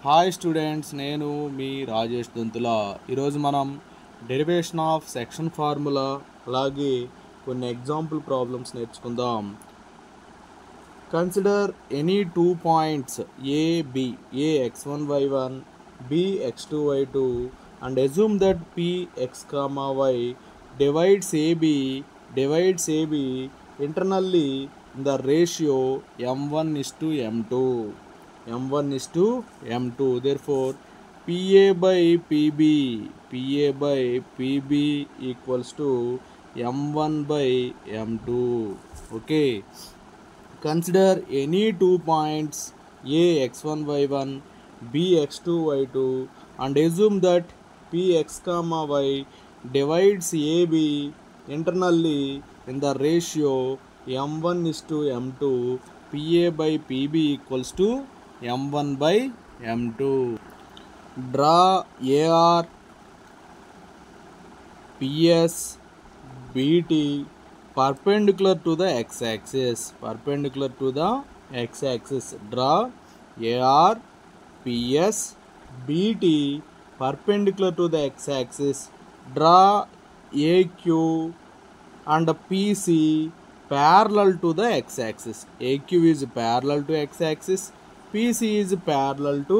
Hi students, నేను మీ రాజేష్ దొంతుల. ఈరోజు మనం డెరివేషన్ ఆఫ్ సెక్షన్ ఫార్ములా అలాగే కొన్ని ఎగ్జాంపుల్ ప్రాబ్లమ్స్ నేర్చుకుందాం. Consider any 2 points A B, A x1 y1, b x2 y2 and assume that p x comma y divides ab internally in the ratio m1:m2. m1:m2. Therefore, PA by PB equals to m1 by m2. Okay. Consider any 2 points A x1 y1, B x2 y2 and assume that P x comma y divides AB internally in the ratio m1:m2. PA by PB equals to m1 by m2. Draw AR, PS, BT perpendicular to the x-axis. Draw AR, PS, BT perpendicular to the x-axis. Draw AQ and PC parallel to the x-axis. AQ is parallel to x-axis. PC is parallel to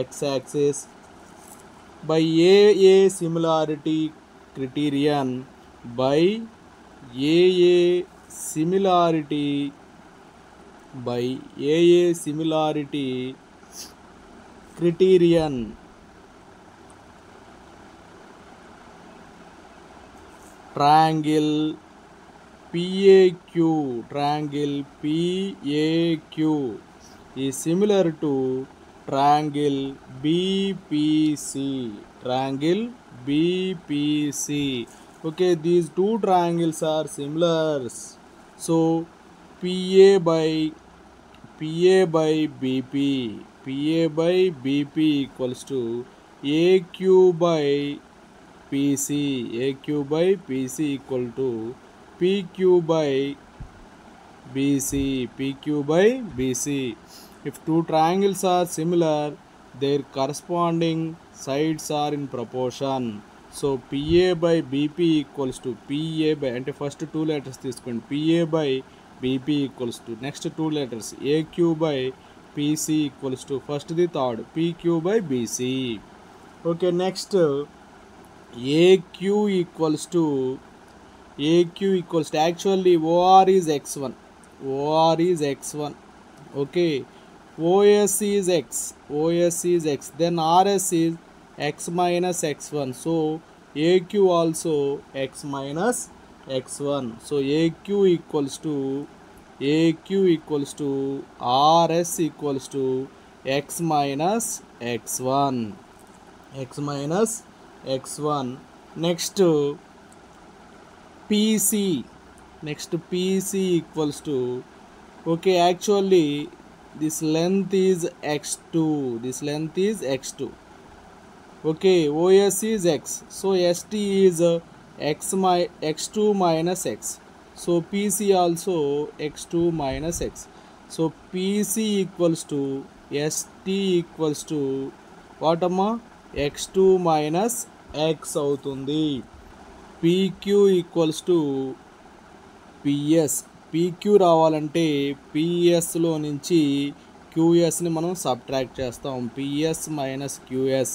x-axis. By AA similarity criterion, triangle PAQ is similar to triangle BPC. Okay, these two triangles are similar. So PA by BP equals to AQ by PC equal to PQ by BC. If two triangles are similar, their corresponding sides are in proportion. So PA by BP equals to PA by, అంటే first two letters తీసుకోండి, PA by BP equals to next two letters AQ by PC equals to first the third PQ by BC. Okay, next AQ equals to actually OR is x1. Okay, OS is x, then RS is x minus x1. So AQ also x minus x1. So AQ equals to RS equals to x minus x1. Next PC equals to, okay, actually this length is x2. Okay, OS is x, so ST is x2 minus x. So PC also x2 minus x. So PC equals to ST equals to what amma? x2 minus x అవుతుంది. PQ equals to PS. PQ రావాలంటే PSలో నుంచి QSని మనం subtract చేస్తాం. PS minus QS.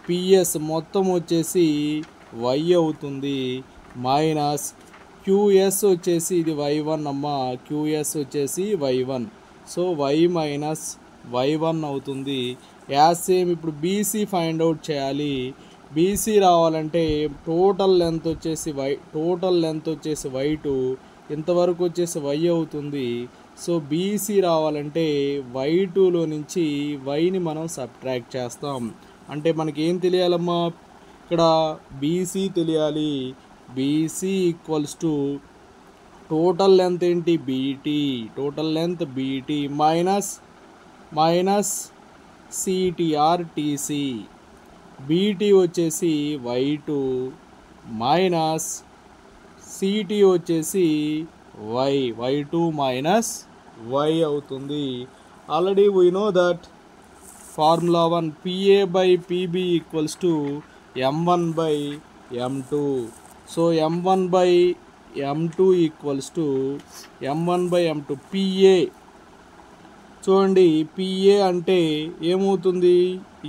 PS మొత్తం వచ్చేసి y అవుతుంది, minus QS వచ్చేసి ఇది y1 అమ్మ, QS వచ్చేసి y1. So y minus y1 అవుతుంది. యాజ్ సేమ్ ఇప్పుడు BC ఫైండ్ అవుట్ చేయాలి. BC రావాలంటే టోటల్ లెంత్ వచ్చేసి y2, ఇంతవరకు వచ్చేసి y అవుతుంది. సో BC రావాలంటే y2లో నుంచి yని మనం సబ్ట్రాక్ట్ చేస్తాం. అంటే మనకి ఏం తెలియాలమ్మా, ఇక్కడ BC తెలియాలి. BC equals to total length ఏంటి, BT minus CTR TC. BT వచ్చేసి y2 మైనస్ CT వచ్చేసి y2 మైనస్ y అవుతుంది. Already we know that formula 1 PA by PB equals to M1 by M2. So M1 by M2 equals to M1 by M2. PA చూడండి, PA అంటే ఏమవుతుంది,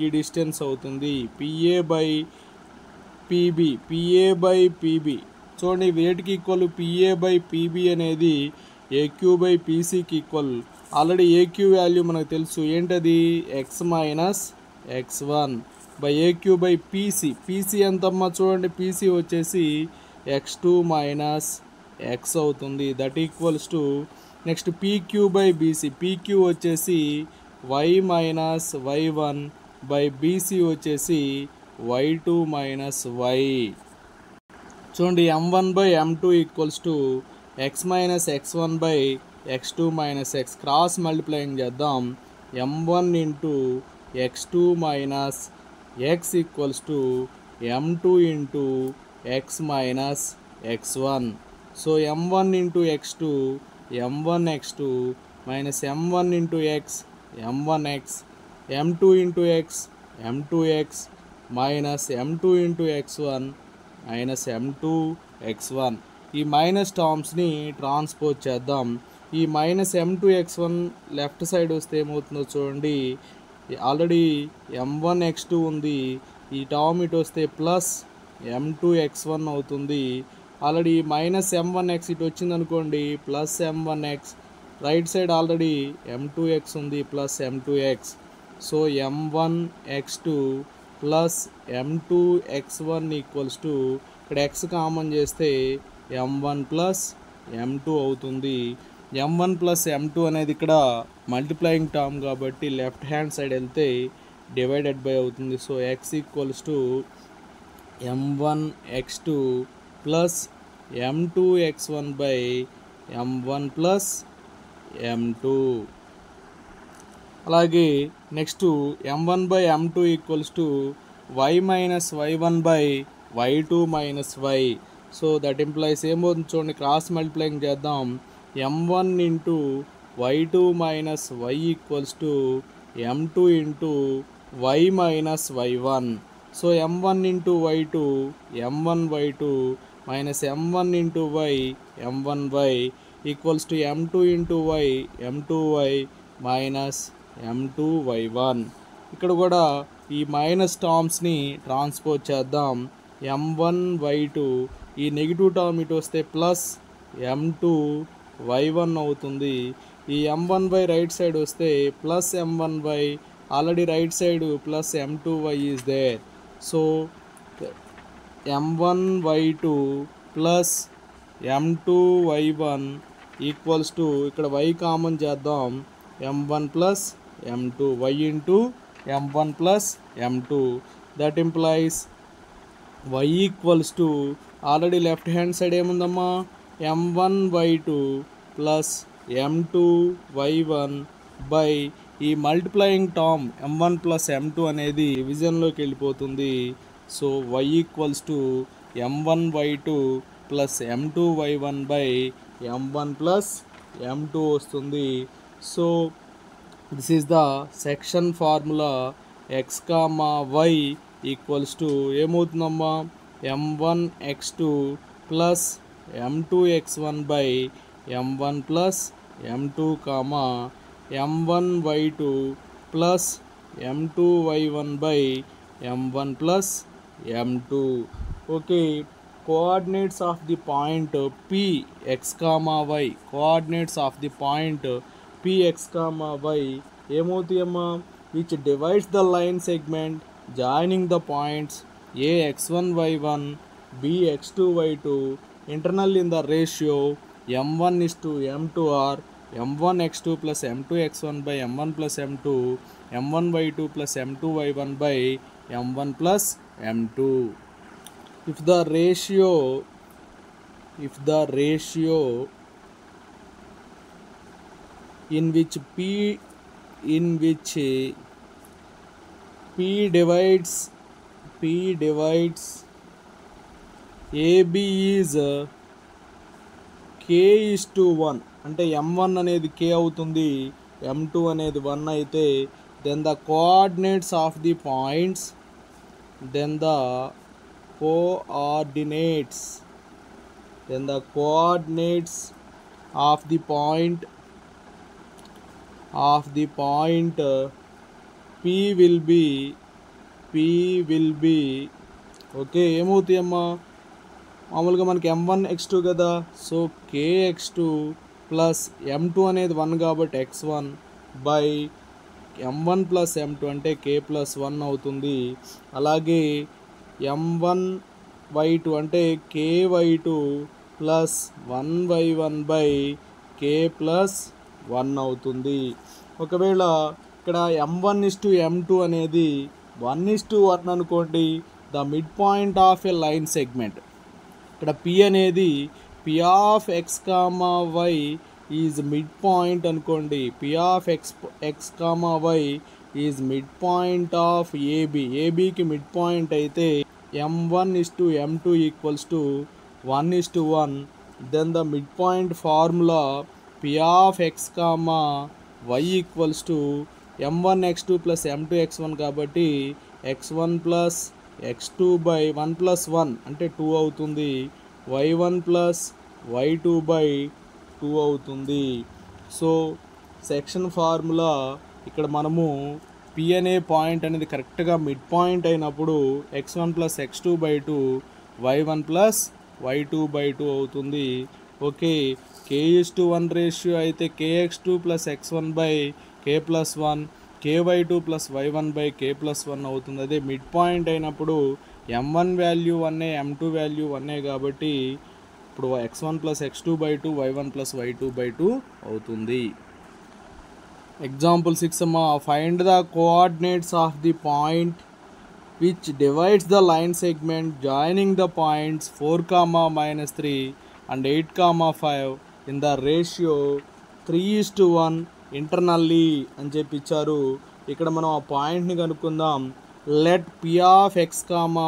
ఈ distance అవుతుంది. PA by PB చూడండి వేటికి equal, PA by PB అనేది AQ by PCకి equal. Already AQ value మనకు తెలుసు, ఏంటది, x minus x1 by AQ by PC ఎంతమ్మా, చూడండి PC వచ్చేసి x2 మైనస్ x అవుతుంది. That equals to next PQ by PQ వచ్చేసి y minus y1 by BC వచ్చేసి y2 మైనస్ y. చూడండి M1 by M2 equals to x minus x1 by x2 minus x. Cross multiplying చేద్దాం. M1 into x2 minus x equals to M2 into x minus x1. So M1 into x2 M1 x2 minus M1 into x M1x, M2 into x M2x minus M2 into x1 minus M2 x1. ఈ minus టర్మ్స్ని transpose చేద్దాం. ఈ minus M2 x1 left side వస్తే ఏమవుతుందో చూడండి, already M1 x2 ఉంది, ఈ term ఇటు వస్తే ప్లస్ M2 x1 అవుతుంది. ఆల్రెడీ మైనస్ M1x ఇటు వచ్చింది అనుకోండి, plus M1x. Right side already M2x ఉంది, plus M2x. So M1 x2 plus M2 x1 equals to, ఇక్కడ x కామన్ చేస్తే M1 ప్లస్ M2 అవుతుంది. M1 ప్లస్ M2 అనేది ఇక్కడ మల్టిప్లయింగ్ టర్మ్ కాబట్టి లెఫ్ట్ హ్యాండ్ సైడ్ వెళ్తే డివైడెడ్ బై అవుతుంది. So x equals to M1 x2 plus M2 x1 by M1 plus M2. అలాగే next M1 by M2 equals to y minus y1 by y2 minus y. So that implies ఏమవుతుంది చూడండి, cross multiplying చేద్దాం. M1 into y2 minus y equals to M2 into y minus y1. So M1 into y2 M1 y2 minus M1 into y M1y equals to M2 into y M2y minus M2y1. ఇక్కడ కూడా ఈ minus టర్మ్స్ని transpose చేద్దాం. M1y2 ఈ negative term ఇటు వస్తే plus M2y1 అవుతుంది. ఈ M1y right side వస్తే plus M1y, already right side plus M2y is there. So M1y2 plus M2y1 equals to, ఇక్కడ y కామన్ చేద్దాం, M1 plus M2, y into M1 plus M2. That implies y equals to, already left hand side ఏముందమ్మా, M1y2 plus M2y1 by ఈ multiplying term M1 plus M2 అనేది డివిజన్లోకి వెళ్ళిపోతుంది. So y equals to M1y2 plus M2y1 by M1 plus M2 వస్తుంది. So this is the section formula x comma y equals to ఏమవుతుందమ్మా, M1 x2 plus M2 x1 by M1 plus M2 comma M1 y2 plus M2 y1 by M1 plus M2. Okay, coordinates of the point P x comma y, coordinates of the point P x comma y ఏమవుతాయమ్మా, which divides the line segment joining the points A x1 y1 B x2 y2 internal in the ratio M1 is to M2 or M1 x2 plus M2 x1 by M1 plus M2 M1 y2 plus M2 y1 by M1 plus M2. If the ratio in which P divides AB is k is to 1 అంటే M1 అనేది k అవుతుంది, M2 అనేది 1 అయితే then the coordinates of the points, then the coordinates of the point P will be okay ఏమవుతాయి అమ్మా మామూలుగా మనకి m1 x2 కదా, సో kx2 ప్లస్ m2 అనేది 1 కాబట్టి x1 by m1 plus m2 అంటే k ప్లస్ 1 అవుతుంది. అలాగే m1y2 అంటే ky2 plus 1y1 by k plus 1 అవుతుంది. ఒకవేళ ఇక్కడ m1:m2 అనేది 1:1 అనుకోండి, the midpoint of a line segment. ఇక్కడ P అనేది P of x comma y is midpoint అనుకోండి. P of x comma y is midpoint of ఏబీకి midpoint అయితే m1:m2 equals to 1:1. Then the midpoint formula P of x comma y equals to m1x2 plus m2x1 కాబట్టి x1 plus x2 by 1 plus 1 అంటే 2 అవుతుంది, y1 plus y2 by 2 అవుతుంది. So section formula ఇక్కడ మనము P అనే point అనేది కరెక్ట్గా mid point అయినప్పుడు x1 plus x2 by 2 y1 plus y2 by 2 అవుతుంది. ఓకే, k:1 రేషియో అయితే kx2 plus x1 by k plus 1, ky2 plus y1 by k plus 1 అవుతుంది. అదే మిడ్ పాయింట్ అయినప్పుడు m1 వాల్యూ 1 m2 వాల్యూ 1 కాబట్టి ఇప్పుడు x1 plus x2 by 2 y1 plus y2 by 2 అవుతుంది. Example 6 అమ్మా, find the coordinates of the point which divides the line segment joining the points 4, -3 and 8, 5 in the ratio 3:1 internally అని చెప్పి ఇచ్చారు. ఇక్కడ మనం ఆ పాయింట్ని కనుక్కుందాం. Let P of x comma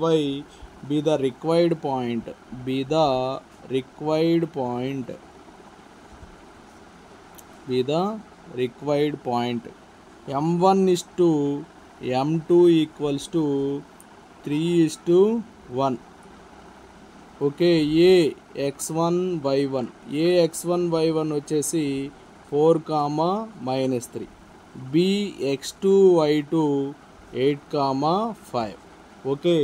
y be the required point, m1:m2 equals to 3:1. Okay, x1 y1 వచ్చేసి 4, -3, x2 y2 8, 5. Okay,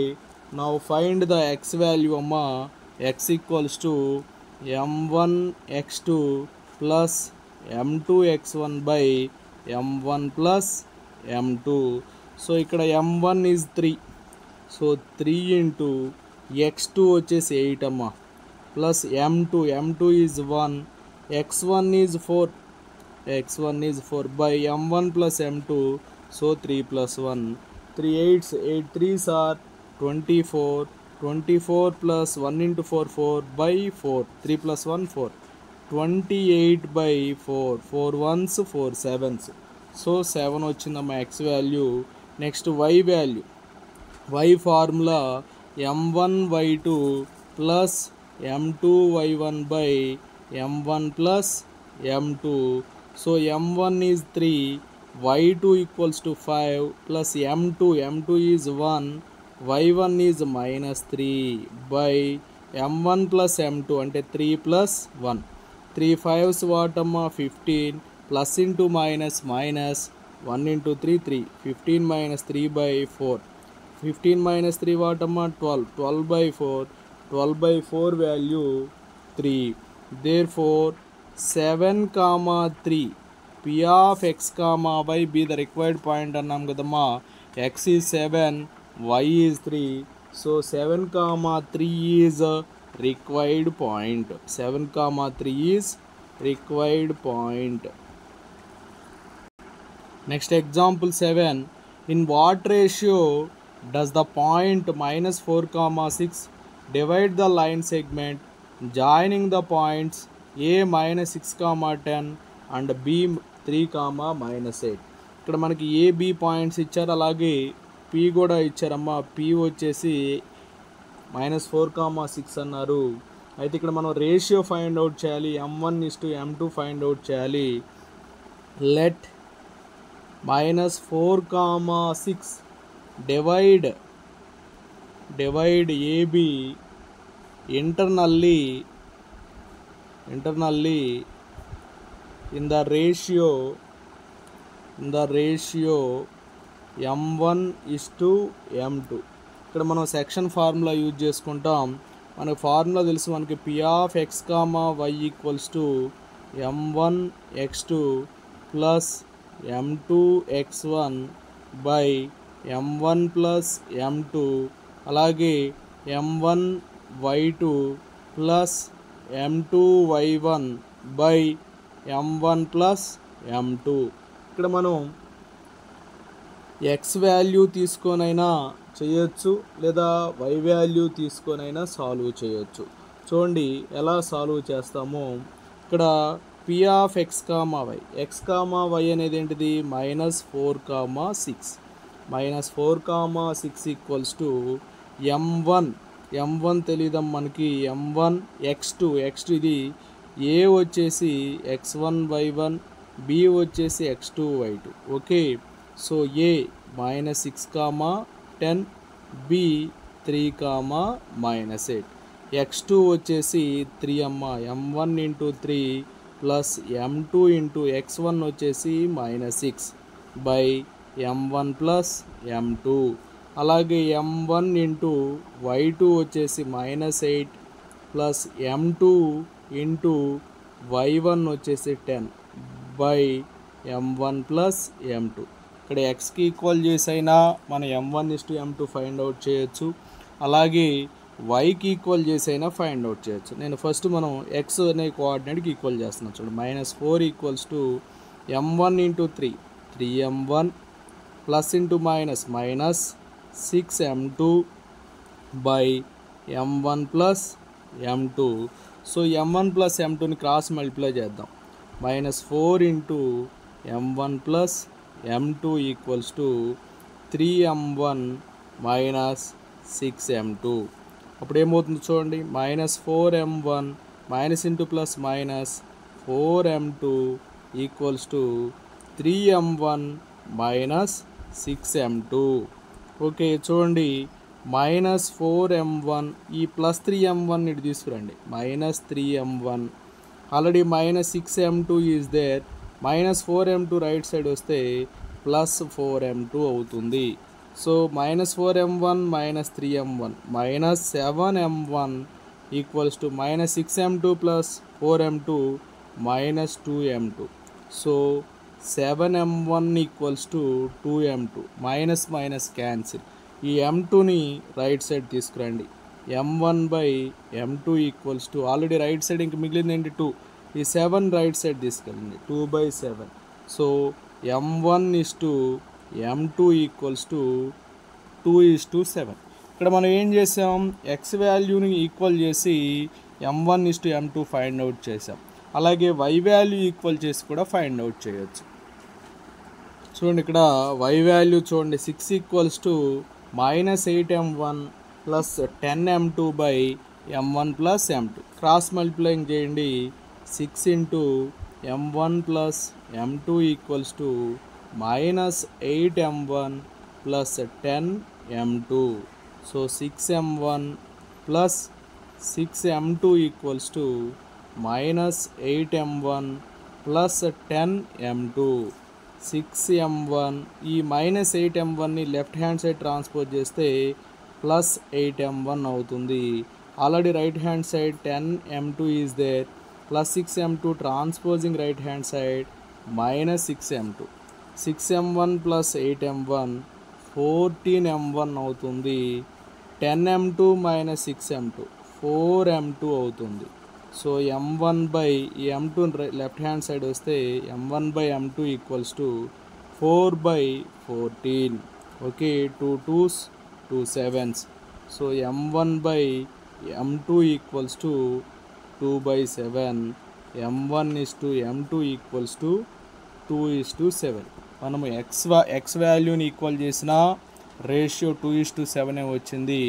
now find the x value అమ్మా. x equals to m1x2 plus m2x1 by m1 plus m2. So ఇక్కడ m1 is 3, so 3 into x2 వచ్చేసి 8 అమ్మా, plus m2 is 1, x1 is 4 by m1 plus m2, so 3 plus 1, 3 8s 8 3s are 24 plus 1 into 4 by 4, 3 plus 1 4, 28 by 4 1s 4 7s, so 7 వచ్చిందమ్మా x value. Next y value, y formula m1y2 plus m2y1 by m1 plus m2. So m1 is 3, y2 equals to 5 plus m2 is 1, y1 is -3 by m1 plus m2 అంటే 3 plus 1, 3 5s వాటమ్మా 15 plus into minus 1 into 3 3, 15 -3 by 4, 15 -3 వాటమ్మా 12 by 4, 12 by 4 value 3. Therefore 7, 3 P of x comma y be the required point అన్నాం కదమ్మా. x is 7, y is 3, so 7, 3 is required point. 7, 3 is required point. Next example 7, in what ratio does the point -4, 6 divide the line segment joining the points a -6, 10 and b 3, -8. ఇక్కడ మనకి AB points ఇచ్చారు, అలాగే P కూడా ఇచ్చారమ్మా. P వచ్చేసి -4, 6 అన్నారు. అయితే ఇక్కడ మనం రేషియో ఫైండ్ అవుట్ చేయాలి, m1:m2 ఫైండ్ అవుట్ చేయాలి. let -4, 6 divide AB internally in the ratio m1:m2. ఇక్కడ మనం సెక్షన్ ఫార్ములా యూజ్ చేసుకుంటాం. మనకు ఫార్ములా తెలుసు, మనకి P(x, y) = m1x2 plus m2x1 by m1 plus m2, అలాగే m1y2 plus m2y1 by m1 plus m2. ఇక్కడ మనం x వాల్యూ తీసుకొనైనా చేయొచ్చు లేదా y వాల్యూ తీసుకొనైనా సాల్వ్ చేయొచ్చు. చూడండి ఎలా సాల్వ్ చేస్తామో. ఇక్కడ P(x, y) x, y అనేది ఏంటిది -4, 6 m1 తెలియదాం మనకి m1x2 ఇది a వచ్చేసి x1 y1, b వచ్చేసి x2 y2. Okay, so a -6, 10, b 3, -8, x2 వచ్చేసి 3 m1 × 3 ప్లస్ m2 × x1 వచ్చేసి -6 బై m1 ప్లస్ m2, అలాగే m1 × y2 వచ్చేసి -8 ప్లస్ m2 × y1 వచ్చేసి 10 బై m1 ప్లస్ m2. ఇక్కడ xకి ఈక్వల్ చేసైనా మనం m1:m2 ఫైండ్ అవుట్ చేయొచ్చు, అలాగే yకి ఈక్వల్ చేసైనా ఫైండ్ అవుట్ చేయొచ్చు. నేను ఫస్ట్ మనం x అనే కోఆర్డినేట్కి ఈక్వల్ చేస్తున్నాను. చూడండి, -4 = m1 × 3, 3m1 plus into minus -6m2 by m1 plus m2. So m1 plus m2ని క్రాస్ మల్టిప్లై చేద్దాం. -4 × m1 plus m2 = 3m1 -6m2. అప్పుడు ఏమవుతుంది చూడండి, -4m1 minus into plus minus 4m2 = 3m1 -6m2. Okay, చూడండి -4m1 ఈ plus 3m1 ఇటు తీసుకురండి, -3m1. Already -6m2 is there, -4m2 right side వస్తే +4m2 అవుతుంది. So -4m1 -3m1 -7m1 = -6m2 + 4m2 -2m2. So 7m1 = 2m2. Minus cancel. ఈ m2ని right side తీసుకురండి. m1/m2 = already right side ఇంక మిగిలింది ఏంటి 2. ఈ 7 రైట్ సైడ్ తీసుకెళ్ళండి, 2/7. So m1:m2 = 2:7. ఇక్కడ మనం ఏం చేసాం, x వాల్యూని ఈక్వల్ చేసి m1:m2 ఫైండ్ అవుట్ చేసాం, అలాగే y వాల్యూ ఈక్వల్ చేసి కూడా ఫైండ్ అవుట్ చేయొచ్చు. చూడండి, ఇక్కడ y వాల్యూ చూడండి 6 = -8m1 plus 10m2 by m1 plus m2. Cross multiplying చేయండి. 6 × m1 plus m2 = -8m1 plus 10m2. So 6m1 plus 6m2 = -8m1 plus 10m2. 6m1 ఈ -8m1ని లెఫ్ట్ హ్యాండ్ సైడ్ ట్రాన్స్పోజ్ చేస్తే +8m1 అవుతుంది. Already right hand side 10m2 is there, +6m2 transposing right hand side -6m2. 6m1 + 8m1 14m1 అవుతుంది. 10m2 - 6m2 4m2 అవుతుంది. So m1/m2 left hand side వస్తే m1/m2 = 4/14. Okay, 2 2s 2 7s. So m1/m2 = 2/7. m1:m2 = 2:7. మనము x వాల్యూని equal చేసిన ratio 2:7 వచ్చింది,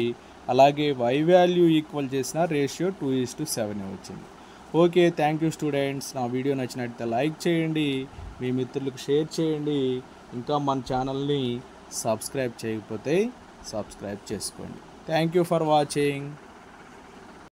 అలాగే y value equal చేసిన ratio 2:7 వచ్చింది. Okay, thank you students. నా వీడియో నచ్చినట్లయితే లైక్ చేయండి, మీ మిత్రులకు షేర్ చేయండి. ఇంకా మన ఛానల్ని సబ్స్క్రైబ్ చేయకపోతే సబ్స్క్రైబ్ చేసుకోండి. Thank you for watching.